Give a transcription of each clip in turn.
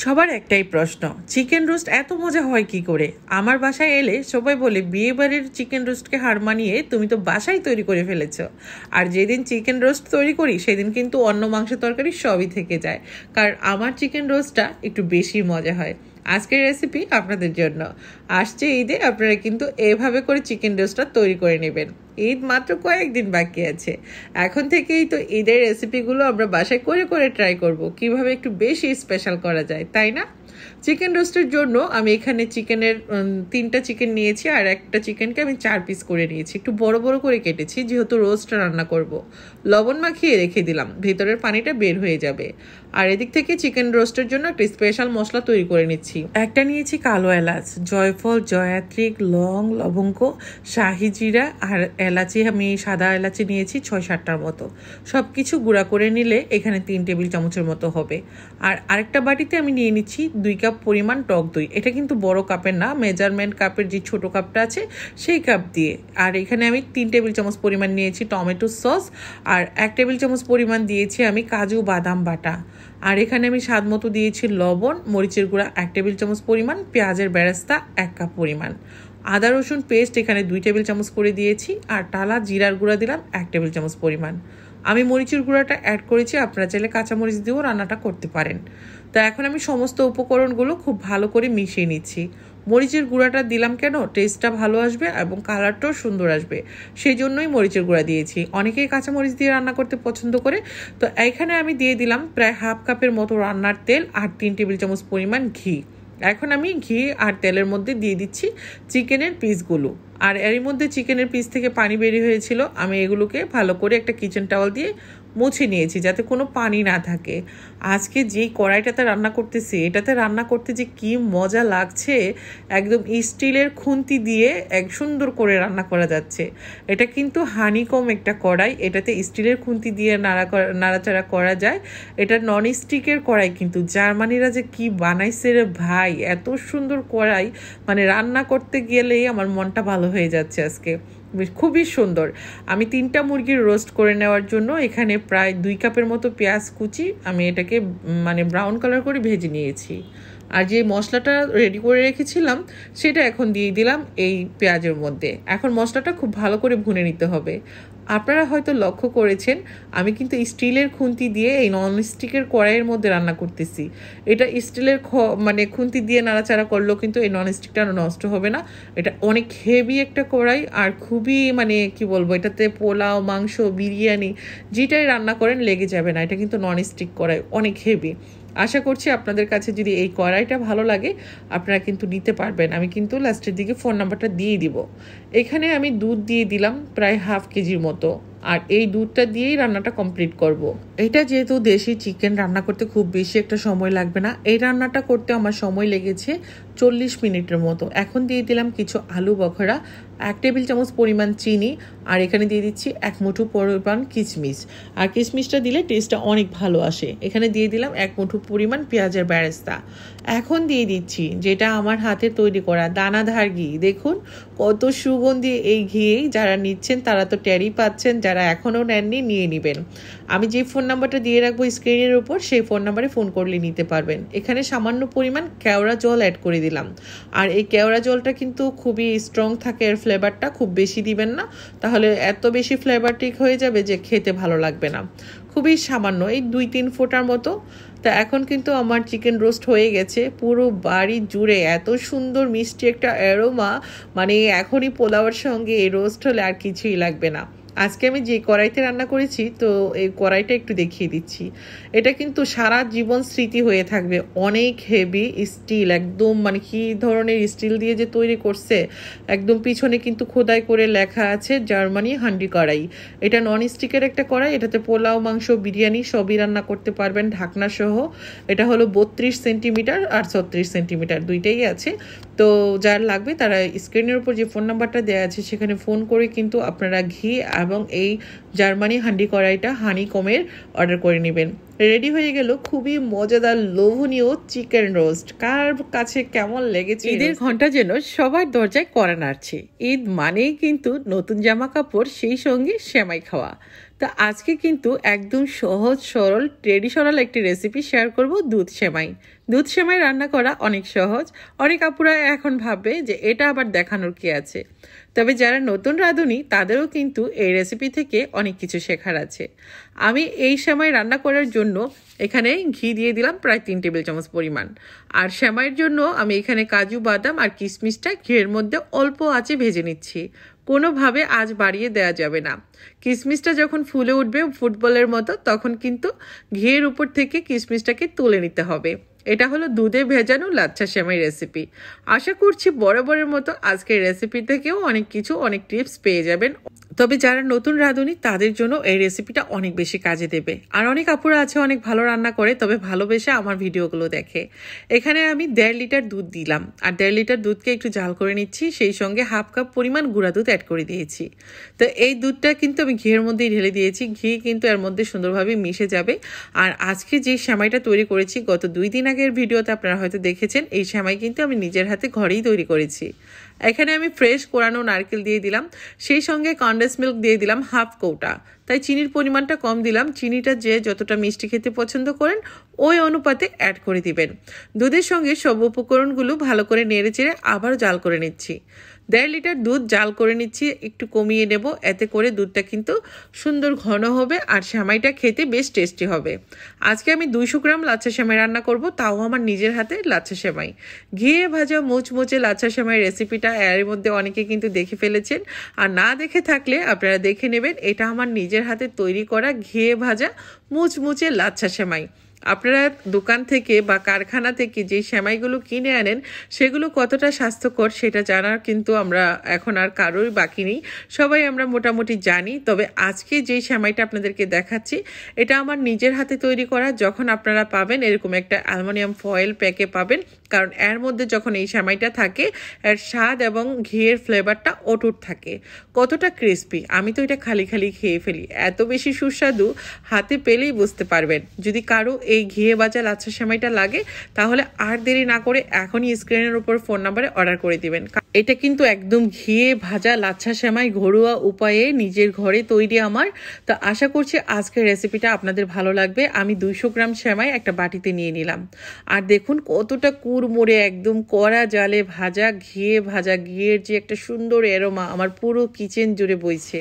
সবার একটাই প্রশ্ন, চিকেন রোস্ট এত মজা হয় কি করে? আমার বাসায় এলে সবাই বলে বিয়ে বাড়ির চিকেন রোস্টকে হার মানিয়ে তুমি তো বাসায় তৈরি করে ফেলেছো। আর যেদিন চিকেন রোস্ট তৈরি করি সেদিন কিন্তু অন্য মাংস তরকারি সবই থেকে যায়, কারণ আমার চিকেন রোস্টটা একটু বেশি মজা হয়। আজকের রেসিপি আপনাদের জন্য। আসছে ঈদে আপনারা কিন্তু এভাবে করে চিকেন রোস্টটা তৈরি করে নেবেন। ঈদ মাত্র কয়েকদিন বাকি আছে, এখন থেকেই তো ঈদের রেসিপিগুলো আমরা বাসায় করে করে ট্রাই করব কিভাবে একটু বেশি স্পেশাল করা যায়, তাই না? চিকেন রোস্টের জন্য আমি এখানে চিকেনের 3টা চিকেন নিয়েছি, আর একটা চিকেনকে আমি 4 পিস করে নিয়েছি, একটু বড় বড় করে কেটেছি যেহেতু রোস্টটা রান্না করব। লবণ মাখিয়ে রেখে দিলাম, ভেতরের পানিটা বের হয়ে যাবে। আর এদিক থেকে চিকেন রোস্টের জন্য একটা স্পেশাল মশলা তৈরি করে নিচ্ছি। একটা নিয়েছি কালো এলাচ, জয়ফল, জয়াত্রী, লং, লবঙ্গ, শাহি জিরা আর এলাচি। আমি সাদা এলাচি নিয়েছি 6-7টার মতো। সব কিছু গুঁড়া করে নিলে এখানে 3 টেবিল চামচের মতো হবে। আর আরেকটা বাটিতে আমি নিয়ে নিচ্ছি 2 কাপ পরিমাণ টক দই। এটা কিন্তু বড় কাপের না, মেজারমেন্ট কাপের যে ছোট কাপটা আছে সেই কাপ দিয়ে। আর এখানে আমি 3 টেবিল চামচ পরিমাণ নিয়েছি টমেটো সস, আর 1 টেবিল চামচ পরিমাণ দিয়েছি আমি কাজু বাদাম বাটা। আর এখানে আমি স্বাদ মতো দিয়েছি লবণ, মরিচের গুঁড়া 1 টেবিল চামচ পরিমাণ, পেঁয়াজের বেরেস্তা 1 কাপ পরিমাণ, আদা রসুন পেস্ট এখানে 2 টেবিল চামচ করে দিয়েছি, আর টালা জিরার গুঁড়া দিলাম 1 টেবিল চামচ পরিমাণ। আমি মরিচের গুঁড়াটা অ্যাড করেছি, আপনারা চাইলে কাঁচামরিচ দিয়েও রান্নাটা করতে পারেন। তো এখন আমি সমস্ত উপকরণগুলো খুব ভালো করে মিশিয়ে নিচ্ছি। মরিচের গুঁড়াটা দিলাম কেন? টেস্টটা ভালো আসবে এবং কালারটাও সুন্দর আসবে, সেই জন্যই মরিচের গুঁড়া দিয়েছি। অনেকেই কাঁচামরিচ দিয়ে রান্না করতে পছন্দ করে। তো এইখানে আমি দিয়ে দিলাম প্রায় হাফ কাপের মতো রান্নার তেল আর 3 টেবিল চামচ পরিমাণ ঘি। এখন আমি ঘি আর তেলের মধ্যে দিয়ে দিচ্ছি চিকেনের পিসগুলো। আর এর মধ্যে চিকেনের পিস থেকে পানি বেরিয়ে হয়েছিল, আমি এগুলোকে ভালো করে একটা কিচেন টাওয়াল দিয়ে মুছে নিয়েছি যাতে কোনো পানি না থাকে। আজকে যেই কড়াইটাতে রান্না করতেছি এটাতে রান্না করতে যে কি মজা লাগছে, একদম স্টিলের খুন্তি দিয়ে এক সুন্দর করে রান্না করা যাচ্ছে। এটা কিন্তু হানিকম একটা কড়াই, এটাতে স্টিলের খুন্তি দিয়ে নাড়াচাড়া করা যায়। এটা নন স্টিকের কড়াই, কিন্তু জার্মানিরা যে কি বানাইছে রে ভাই, এত সুন্দর কড়াই, মানে রান্না করতে গেলেই আমার মনটা ভালো হয়ে যাচ্ছে আজকে, খুবই সুন্দর। আমি 3টা মুরগির রোস্ট করে নেওয়ার জন্য এখানে প্রায় 2 কাপের মতো পেঁয়াজ কুচি আমি এটাকে মানে ব্রাউন কালার করে ভেজে নিয়েছি। আর যে মশলাটা রেডি করে রেখেছিলাম সেটা এখন দিয়ে দিলাম এই পেঁয়াজের মধ্যে। এখন মশলাটা খুব ভালো করে ভুনে নিতে হবে। আপনারা হয়তো লক্ষ্য করেছেন আমি কিন্তু স্টিলের খুন্তি দিয়ে এই নন স্টিকের কড়াইয়ের মধ্যে রান্না করতেছি। এটা স্টিলের মানে খুন্তি দিয়ে নাড়াচাড়া করলেও কিন্তু এই নন স্টিকটা নষ্ট হবে না। এটা অনেক হেভি একটা কড়াই, আর খুবই মানে কি বলবো, এটাতে পোলাও, মাংস, বিরিয়ানি যেটাই রান্না করেন লেগে যাবে না। এটা কিন্তু নন স্টিক কড়াই, অনেক হেভি। আশা করছি আপনাদের কাছে যদি এই কড়াইটা ভালো লাগে আপনারা কিন্তু নিতে পারবেন। আমি কিন্তু লাস্টের দিকে ফোন নাম্বারটা দিয়ে দিব। এখানে আমি দুধ দিয়ে দিলাম প্রায় হাফ কেজির মতো, আর এই দুধটা দিয়েই রান্নাটা কমপ্লিট করব। এটা যেহেতু দেশি চিকেন, রান্না করতে খুব বেশি একটা সময় লাগবে না। এই রান্নাটা করতে আমার সময় লেগেছে 40 মিনিটের মতো। এখন দিয়ে দিলাম কিছু আলু বখরা, 1 টেবিল চামচ পরিমাণ চিনি, আর এখানে দিয়ে দিচ্ছি 1 মুঠো পরিমাণ কিশমিশ। আর কিশমিশটা দিলে টেস্টটা অনেক ভালো আসে। এখানে দিয়ে দিলাম 1 মুঠো পরিমাণ পেঁয়াজের বেরেস্তা। এখন দিয়ে দিচ্ছি যেটা আমার হাতে তৈরি করা দানাদার ঘি। দেখুন কত সুগন্ধি এই ঘি, যারা নিচ্ছেন তারা তো টেরই পাচ্ছেন, যারা এখনও নেননি নিয়ে নেবেন। আমি যে ফোন নাম্বারটা দিয়ে রাখবো স্ক্রিনের উপর, সেই ফোন নাম্বারে ফোন করলে নিতে পারবেন। এখানে সামান্য পরিমাণ কেওড়া জল অ্যাড করে দিলাম। আর এই কেওড়া জলটা কিন্তু খুবই স্ট্রং থাকে, এর ফ্লেভারটা খুব বেশি দিবেন না, তাহলে এত বেশি ফ্লেভার ঠিক হয়ে যাবে যে খেতে ভালো লাগবে না। খুবই সামান্য, এই 2-3 ফোঁটার মতো। তা এখন কিন্তু আমার চিকেন রোস্ট হয়ে গেছে। পুরো বাড়ি জুড়ে এত সুন্দর মিষ্টি একটা অ্যারোমা, মানে এখনই পোলাওয়ের সঙ্গে এই রোস্ট হলে আর কিছুই লাগবে না। আজকে আমি যে কড়াইতে রান্না করেছি তো এই কড়াইটা একটু দেখিয়ে দিচ্ছি। এটা কিন্তু সারা জীবন স্মৃতি হয়ে থাকবে, অনেক হেভি স্টিল, একদম মানে কি ধরনের স্টিল দিয়ে যে তৈরি করছে, একদম পিছনে কিন্তু খোদাই করে লেখা আছে জার্মানি হান্ডি কড়াই। এটা নন স্টিকের একটা কড়াই, এটাতে পোলাও, মাংস, বিরিয়ানি সবই রান্না করতে পারবেন ঢাকনা সহ। এটা হলো 32 সেন্টিমিটার আর 36 সেন্টিমিটার দুইটাই আছে। তো যার লাগবে তারা স্ক্রিনের উপর যে ফোন নাম্বারটা দেওয়া আছে সেখানে ফোন করে কিন্তু আপনারা ঘি এবং এই জার্মানি হান্ডি কড়াইটা হানিকমের অর্ডার করে নেবেন। রেডি হয়ে গেল খুবই মজাদার লোভনীয় চিকেন রোস্ট। কার কাছে কেমন লেগেছে? ঈদের ঘন্টা যেন সবার দরজায় কড়া নাড়ছে। ঈদ মানেই কিন্তু নতুন জামা কাপড়, সেই সঙ্গে সেমাই খাওয়া। তো আজকে কিন্তু একদম সহজ সরল ট্রেডিশনাল একটি রেসিপি শেয়ার করব, দুধ সেমাই। দুধ সেমাই রান্না করা অনেক সহজ। অনেক আপুরা এখন ভাববে যে এটা আবার দেখানোর কি আছে, তবে যারা নতুন রাঁধুনি তাদেরও কিন্তু এই রেসিপি থেকে অনেক কিছু শেখার আছে। আমি এই সেমাই রান্না করার জন্য এখানে ঘি দিয়ে দিলাম প্রায় 3 টেবিল চামচ পরিমাণ। আর সেমাইয়ের জন্য আমি এখানে কাজু বাদাম আর কিশমিশটা ঘিয়ের মধ্যে অল্প আঁচে ভেজে নিচ্ছি। কোনোভাবে আঁচ বাড়িয়ে দেওয়া যাবে না। কিশমিশটা যখন ফুলে উঠবে ফুটবলের মতো, তখন কিন্তু ঘিয়ের উপর থেকে কিশমিশটাকে তুলে নিতে হবে। এটা হলো দুধে ভেজানো লাচ্ছা সেমাই রেসিপি। আশা করছি বরাবরের মতো আজকের রেসিপি থেকেও অনেক টিপস পেয়ে যাবেন। তবে যারা নতুন রাঁধুনি তাদের জন্য এই রেসিপিটা অনেক বেশি কাজে দেবে। আর অনেক আপুরা আছে অনেক ভালো রান্না করে, তবে ভালোবেসে আমার ভিডিওগুলো দেখে। এখানে আমি 1.5 লিটার দুধ দিলাম, আর 1.5 লিটার দুধকে একটু জাল করে নিচ্ছি। সেই সঙ্গে হাফ কাপ পরিমাণ গুঁড়া দুধ অ্যাড করে দিয়েছি। তো এই দুধটা কিন্তু আমি ঘিয়ের মধ্যেই ঢেলে দিয়েছি। ঘি কিন্তু এর মধ্যে সুন্দরভাবে মিশে যাবে। আর আজকে যে সেমাইটা তৈরি করেছি, গত 2 দিন আগের ভিডিওতে আপনারা হয়তো দেখেছেন, এই সেমাই কিন্তু আমি নিজের হাতে ঘরেই তৈরি করেছি। এখানে আমি ফ্রেশ কোরানো নারকেল দিয়ে দিলাম, সেই সঙ্গে কনডেন্স মিল্ক দিয়ে দিলাম হাফ কৌটা। তাই চিনির পরিমাণটা কম দিলাম। চিনিটা যে যতটা মিষ্টি খেতে পছন্দ করেন ওই অনুপাতে অ্যাড করে দিবেন। দুধের সঙ্গে সব উপকরণগুলো ভালো করে নেড়ে চেড়ে আবারও জাল করে নিচ্ছি। 1.5 লিটার দুধ জাল করে নিচ্ছি, একটু কমিয়ে নেব, এতে করে দুধটা কিন্তু সুন্দর ঘন হবে আর সেমাইটা খেতে বেশ টেস্টি হবে। আজকে আমি 200 গ্রাম লাচ্ছা সেমাই রান্না করব, তাও আমার নিজের হাতে লাচ্ছা সেমাই। ঘিয়ে ভাজা মুচমুচে লাচ্ছা সেমাই রেসিপিটা এর মধ্যে অনেকে কিন্তু দেখে ফেলেছেন, আর না দেখে থাকলে আপনারা দেখে নেবেন। এটা আমার নিজের হাতে তৈরি করা ঘিয়ে ভাজা মুচমুচে লাচ্ছা সেমাই। আপনারা দোকান থেকে বা কারখানা থেকে যে সেমাইগুলো কিনে আনেন সেগুলো কতটা স্বাস্থ্যকর সেটা জানার কিন্তু আমরা এখন আর কারোর বাকি নেই, সবাই আমরা মোটামুটি জানি। তবে আজকে যেই সেমাইটা আপনাদেরকে দেখাচ্ছি এটা আমার নিজের হাতে তৈরি করা। যখন আপনারা পাবেন এরকম একটা অ্যালুমিনিয়াম ফয়েল প্যাকে পাবেন, কারণ এর মধ্যে যখন এই সেমাইটা থাকে এর স্বাদ এবং ঘিয়ের ফ্লেভারটা অটুট থাকে। কতটা ক্রিস্পি, আমি তো এটা খালি খালি খেয়ে ফেলি, এত বেশি সুস্বাদু, হাতে পেলেই বুঝতে পারবেন। যদি কারো এই ঘিয়ে ভাজা লাচ্ছা সেমাইটা লাগে তাহলে আর দেরি না করে এখনই স্ক্রিনের উপর ফোন নাম্বারে অর্ডার করে দিবেন। এটা কিন্তু একদম ঘিয়ে ভাজা লাচ্ছা সেমাই, ঘরোয়া উপায়ে নিজের ঘরে তৈরি আমার। তো আশা করছি আজকের রেসিপিটা আপনাদের ভালো লাগবে। আমি 200 গ্রাম সেমাই একটা বাটিতে নিয়ে নিলাম। আর দেখুন কতটা কুড়মুড়ে একদম কড়া জালে ভাজা ঘিয়ের যে একটা সুন্দর অ্যারোমা আমার পুরো কিচেন জুড়ে বইছে।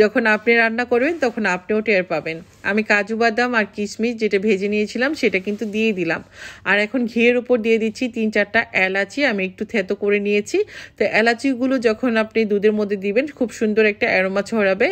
যখন আপনি রান্না করবেন তখন আপনিও টের পাবেন। আমি কাজু বাদাম আর কিশমিশ যেটা ভেজে নিয়েছিলাম সেটা কিন্তু দিয়ে দিলাম। আর এখন ঘিয়ের উপর দিয়ে দিচ্ছি 3-4টা এলাচি, আমি একটু থেতো করে নিয়েছি। তো এলাচিগুলো যখন আপনি দুধের মধ্যে দিবেন খুব সুন্দর একটা অ্যারোমা ছড়াবে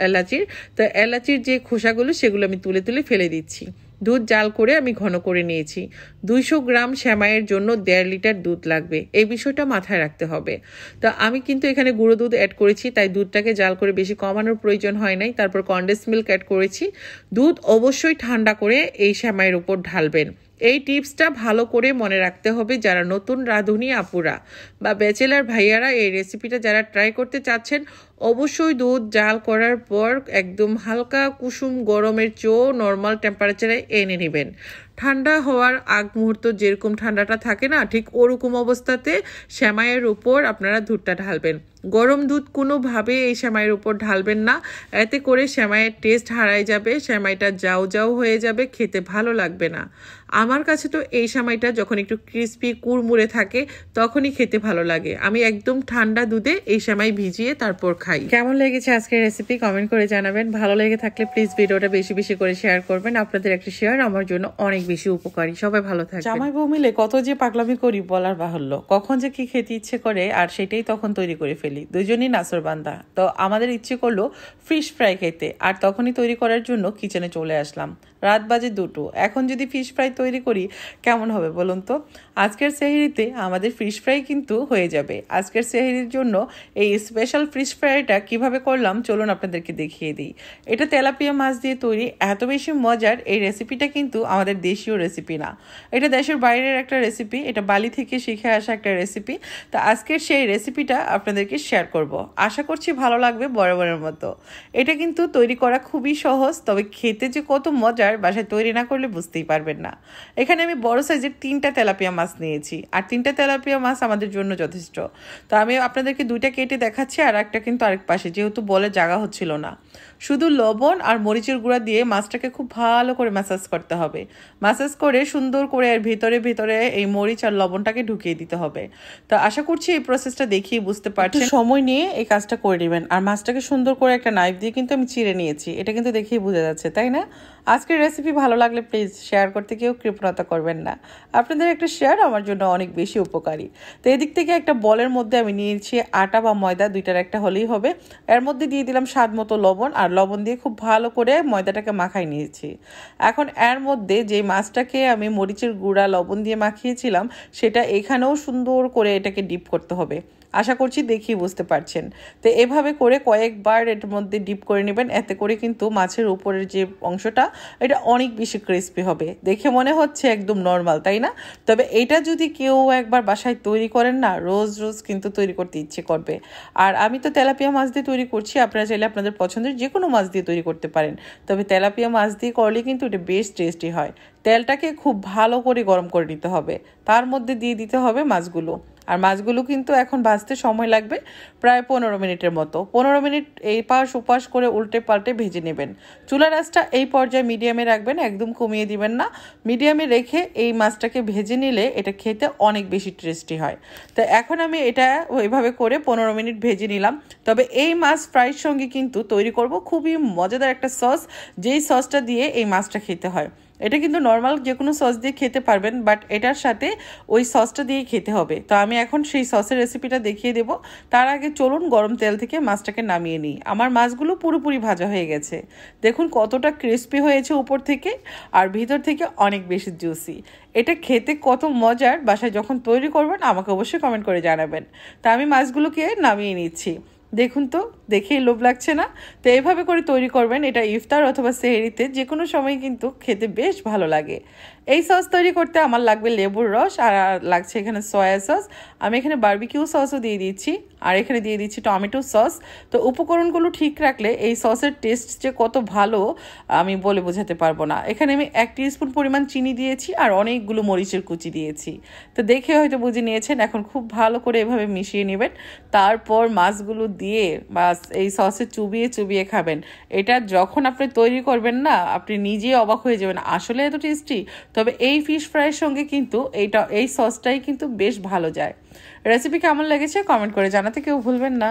এলাচির। তো এলাচির যে খোসাগুলো সেগুলো আমি তুলে তুলে ফেলে দিচ্ছি। দুধ জাল করে আমি ঘন করে নিয়েছি। 200 গ্রাম সেমাইয়ের জন্য 1.5 লিটার দুধ লাগবে, এই বিষয়টা মাথায় রাখতে হবে। তো আমি কিন্তু এখানে গুঁড়ো দুধ অ্যাড করেছি, তাই দুধটাকে জাল করে বেশি কমানোর প্রয়োজন হয় নাই। তারপর কনডেন্স মিল্ক অ্যাড করেছি। দুধ অবশ্যই ঠান্ডা করে এই সেমাইয়ের উপর ঢালবেন। এই টিপসটা ভালো করে মনে রাখতে হবে যারা নতুন রাঁধুনি আপুরা বা ব্যাচেলার ভাইয়ারা এই রেসিপিটা যারা ট্রাই করতে চাচ্ছেন, অবশ্যই দুধ জাল করার পর একদম হালকা কুসুম গরমের নর্মাল টেম্পারেচারে এনে নেবেন। ঠান্ডা হওয়ার আগ মুহূর্ত যেরকম ঠান্ডাটা থাকে না, ঠিক ওরকম অবস্থাতে সেমাইয়ের উপর আপনারা দুধটা ঢালবেন। গরম দুধ কোনোভাবে এই সেমাইয়ের উপর ঢালবেন না, এতে করে সেমাইয়ের টেস্ট হারায় যাবে, সেমাইটা জাউ জাউ হয়ে যাবে, খেতে ভালো লাগবে না। আমার কাছে তো এই সেমাইটা যখন একটু ক্রিস্পি কুড়মুড়ে থাকে তখনই খেতে ভালো লাগে। আমি একদম ঠান্ডা দুধে এই সেমাই ভিজিয়ে তারপর খাই। কেমন লেগেছে আজকের রেসিপি কমেন্ট করে জানাবেন। ভালো লেগে থাকলে প্লিজ ভিডিওটা বেশি বেশি করে শেয়ার করবেন। আপনাদের একটা শেয়ার আমার জন্য অনেক বেশি উপকারী। সবাই ভালো থাকবেন। জামাই বউ মিলে কত যে পাগলামি করি বলার বাহুল্য। কখন যে কি খেতে ইচ্ছে করে আর সেটাই তখন তৈরি করে ফেলি। দুজনই নাসরবান্দা। তো আমাদের ইচ্ছে করলো ফিশ ফ্রাই খেতে, আর তখনই তৈরি করার জন্য কিচেনে চলে আসলাম। রাত বাজে 2টো। এখন যদি ফিশ ফ্রাই তৈরি করি কেমন হবে বলুন তো? আজকের সেহরিতে আমাদের ফিশ ফ্রাই কিন্তু হয়ে যাবে। আজকের সেহরির জন্য এই স্পেশাল ফিশ ফ্রাইটা কিভাবে করলাম চলুন আপনাদেরকে দেখিয়ে দিই। এটা তেলাপিয়া মাছ দিয়ে তৈরি, এত বেশি মজার। এই রেসিপিটা কিন্তু আমাদের দেশীয় রেসিপি না, এটা দেশের বাইরের একটা রেসিপি, এটা বালি থেকে শিখে আসা একটা রেসিপি। তো আজকের সেই রেসিপিটা আপনাদেরকে শেয়ার করব। আশা করছি ভালো লাগবে বরাবরের মতো। এটা কিন্তু তৈরি করা খুবই সহজ, তবে খেতে যে কত মজার বাসায় তৈরি না করলে বুঝতেই পারবেন না। এখানে আমি বড় সাইজের 3টা তেলাপিয়া মাছ নিয়েছি, আর 3টা তেলাপিয়া মাছ আমাদের জন্য যথেষ্ট। তো আমি আপনাদেরকে 2টা কেটে দেখাচ্ছি, আর একটা কিন্তু আরেক পাশে, যেহেতু বলে জায়গা হচ্ছিল না। শুধু লবণ আর মরিচের গুঁড়া দিয়ে মাছটাকে খুব ভালো করে ম্যাসাজ করতে হবে। ম্যাসাজ করে সুন্দর করে এর ভিতরে ভিতরে এই মরিচ আর লবণটাকে ঢুকিয়ে দিতে হবে। তো আশা করছি এই প্রসেসটা দেখিয়ে বুঝতে পারছেন। সময় নিয়ে এই কাজটা করে নেবেন। আর মাছটাকে সুন্দর করে একটা নাইফ দিয়ে কিন্তু আমি চিড়ে নিয়েছি, এটা কিন্তু দেখেই বোঝা যাচ্ছে, তাই না? আজকের রেসিপি ভালো লাগলে প্লিজ শেয়ার করতে কেউ কৃপণতা করবেন না। আপনাদের একটা শেয়ার আমার জন্য অনেক বেশি উপকারী। তো এদিক থেকে একটা বলের মধ্যে আমি নিয়েছি আটা বা ময়দা, দুইটার একটা হলেই হবে। এর মধ্যে দিয়ে দিলাম স্বাদ মতো লবণ, আর লবণ দিয়ে খুব ভালো করে ময়দাটাকে মাখাই নিয়েছি। এখন এর মধ্যে যে মাছটাকে আমি মরিচের গুঁড়া লবণ দিয়ে মাখিয়েছিলাম সেটা এখানেও সুন্দর করে এটাকে ডিপ করতে হবে। আশা করছি দেখিয়ে বুঝতে পারছেন। তো এভাবে করে কয়েকবার এটার মধ্যে ডিপ করে নেবেন, এতে করে কিন্তু মাছের উপরের যে অংশটা এটা অনেক বেশি ক্রিস্পি হবে। দেখে মনে হচ্ছে একদম নর্মাল, তাই না? তবে এটা যদি কেউ একবার বাসায় তৈরি করেন না, রোজ রোজ কিন্তু তৈরি করতে ইচ্ছে করবে। আর আমি তো তেলাপিয়া মাছ দিয়ে তৈরি করছি, আপনারা চাইলে আপনাদের পছন্দের যে কোনো মাছ দিয়ে তৈরি করতে পারেন। তবে তেলাপিয়া মাছ দিয়ে করলে কিন্তু এটা বেশ টেস্টি হয়। তেলটাকে খুব ভালো করে গরম করে নিতে হবে, তার মধ্যে দিয়ে দিতে হবে মাছগুলো। আর মাছগুলো কিন্তু এখন ভাজতে সময় লাগবে প্রায় 15 মিনিটের মতো। 15 মিনিট এই পাশ ওপাশ করে উল্টে পাল্টে ভেজে নেবেন। চুলার আঁচটা এই পর্যায়ে মিডিয়ামে রাখবেন, একদম কমিয়ে দিবেন না। মিডিয়ামে রেখে এই মাছটাকে ভেজে নিলে এটা খেতে অনেক বেশি টেস্টি হয়। তো এখন আমি এটা ওইভাবে করে 15 মিনিট ভেজে নিলাম। তবে এই মাছ ফ্রাইয়ের সঙ্গে কিন্তু তৈরি করব খুবই মজাদার একটা সস, যেই সসটা দিয়ে এই মাছটা খেতে হয়। এটা কিন্তু নর্মাল যে কোনো সস দিয়ে খেতে পারবেন, বাট এটার সাথে ওই সসটা দিয়ে খেতে হবে। তো আমি এখন সেই সসের রেসিপিটা দেখিয়ে দেব। তার আগে চলুন গরম তেল থেকে মাছটাকে নামিয়ে নিই। আমার মাছগুলো পুরোপুরি ভাজা হয়ে গেছে, দেখুন কতটা ক্রিস্পি হয়েছে উপর থেকে, আর ভিতর থেকে অনেক বেশি জুসি। এটা খেতে কত মজার, বাসায় যখন তৈরি করবেন আমাকে অবশ্যই কমেন্ট করে জানাবেন। তা আমি মাছগুলোকে নামিয়ে নিচ্ছি। দেখুন তো, দেখেই লোভ লাগছে না? তো এইভাবে করে তৈরি করবেন, এটা ইফতার অথবা সেহরিতে যে কোনো সময় কিন্তু খেতে বেশ ভালো লাগে। এই সস তৈরি করতে আমার লাগবে লেবুর রস, আর লাগছে এখানে সয়া সস। আমি এখানে বারবিকিউ সসও দিয়ে দিচ্ছি, আর এখানে দিয়ে দিচ্ছি টমেটো সস। তো উপকরণগুলো ঠিক রাখলে এই সসের টেস্ট যে কত ভালো আমি বলে বোঝাতে পারবো না। এখানে আমি 1 টিস্পুন পরিমাণ চিনি দিয়েছি, আর অনেকগুলো মরিচের কুচি দিয়েছি। তো দেখে হয়তো বুঝে নিয়েছেন। এখন খুব ভালো করে এভাবে মিশিয়ে নেবেন, তারপর মাছগুলো দিয়ে বাস এই সসে চুবিয়ে চুবিয়ে খাবেন। এটা যখন আপনি তৈরি করবেন না, আপনি নিজেই অবাক হয়ে যাবেন, আসলে এত টেস্টি। তবে এই ফিশ ফ্রাইয়ের সঙ্গে কিন্তু এই সসটাই কিন্তু বেশ ভালো যায়। রেসিপি কেমন লেগেছে কমেন্ট করে জানাতে কেউ ভুলবেন না।